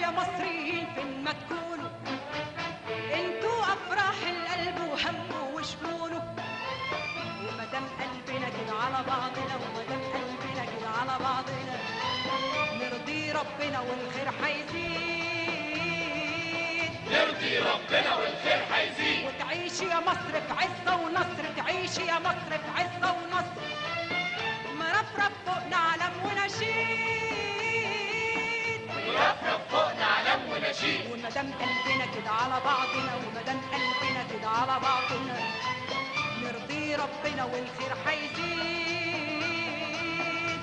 يا مصريين فين ما تكونوا، انتوا افراح القلب وهمه وشموله. ومدام قلبنا كده على بعضنا، ومدام قلبنا كده على بعضنا، نرضي ربنا والخير هيزيد، نرضي ربنا والخير هيزيد. وتعيش يا مصر في عزة ونصر، تعيش يا مصر في عزة ونصر، مرفرف فوقنا علم ونشيد، مرفرف فوقنا علم ونشيد. ومدام قلبنا كده على بعضنا، ومدام قلبنا كده على بعضنا، نرضي ربنا والخير هيزيد،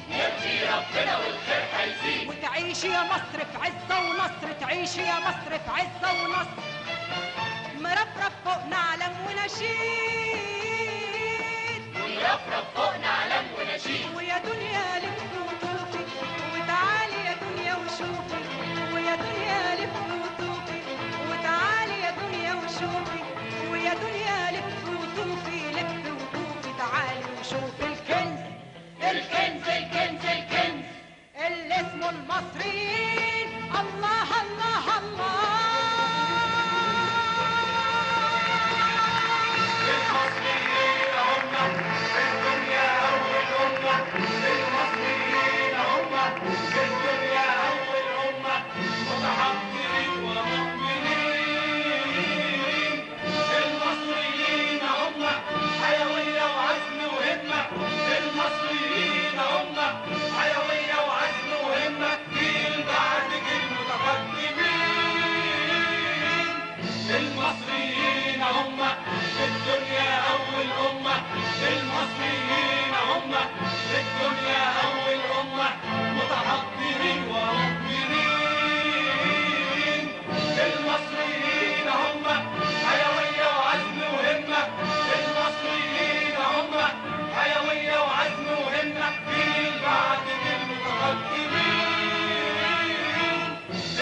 نرضي ربنا والخير هيزيد. وتعيش يا مصر في عزة ونصر، تعيش يا مصر في عزة ونصر، مرفرف فوقنا علم ونشيد، مرفرف فوقنا علم ونشيد. ويا دنيا لف وطوفي وتعالي يا دنيا وشوفي، ويا دنيا لف وطوفي وتعالي يا دنيا وشوفي، ويا دنيا لف وطوفي لف وطوفي تعالي وشوفي الكنز، الكنز الكنز الكنز اللي اسمه المصريين. الله الله الله. المصريين هم في الدنيا أول أمة، المصريين هم في الدنيا أول أمة، متحضرين ومؤمنين. المصريين هم حيوية وعزم وهمة، المصريين هم حيوية وعزم وهمة، جيل بعد جيل متقدمين. المصريين هم في الدنيا أول أمة، المصريين هم في الدنيا أول أمة، متحضرين ومؤمنين. المصريين هم حيوية وعزم وهمة، المصريين هم حيوية وعزم وهمة، جيل بعد جيل متقدمين.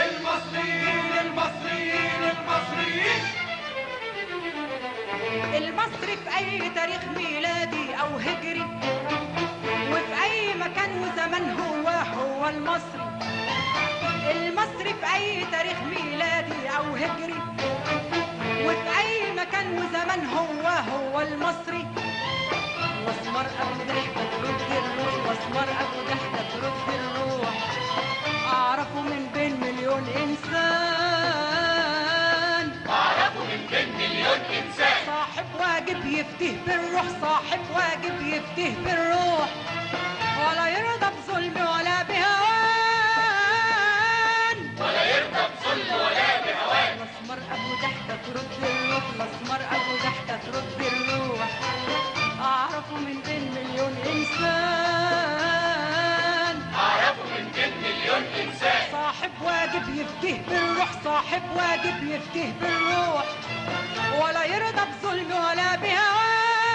المصريين المصريين المصريين. المصري في أي تاريخ ميلادي أو هجري، وفي أي مكان وزمن هو المصري. المصري في أي تاريخ ميلادي أو هجري، وفي أي مكان وزمن هو المصري. واسمر أبو ضحكة ترد الروح، واسمر أبو ضحكة ترد الروح، أعرفه من بين مليون إنسان، أعرفه من بين مليون إنسان. صاحب واجب يفتيه بالروح، صاحب واجب يفتيه بالروح، ولا يرضى بظلم ولا بهوان، ولا يرضى بظلم ولا بهوان. الاسمر ابو ضحكه ترد الروح، الاسمر ابو ضحكه ترد الروح، اعرفه من بين مليون انسان، أعرفه من بين مليون إنسان. صاحب واجب يفتيه بالروح، صاحب واجب يفتيه بالروح، ولا يرضى بظلم ولا بهوان،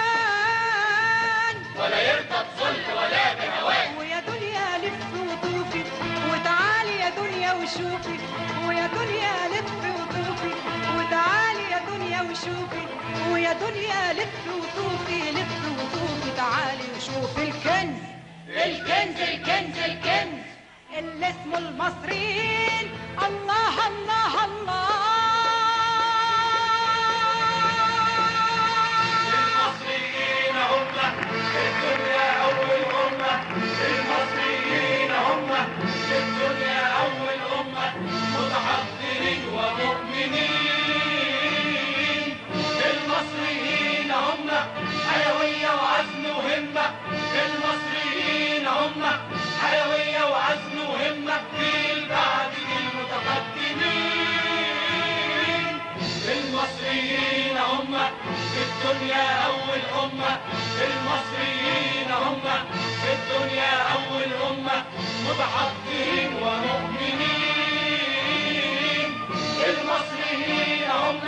ولا يرضى بظلم ولا بهوان. ويا دنيا لف وطوفي وتعالي يا دنيا وشوفي، ويا دنيا لف وطوفي وتعالي يا دنيا وشوفي، ويا دنيا لف وطوفي لف وطوفي تعالي وشوفي الكنز، الكنز الكنز الكنز اللي اسمه المصريين. الله الله الله. المصريين هم في الدنيا أول أمة، المصريين هم في الدنيا أول أمة، متحضرين ومؤمنين. المصريين هم حيوية وعزم وهمة، المصريين هم حيوية وعزم وهمة، جيل بعد جيل متقدمين. المصريين هم في الدنيا أول أمة، المصريين هم في الدنيا أول أمة، متحضرين ومؤمنين. المصريين هم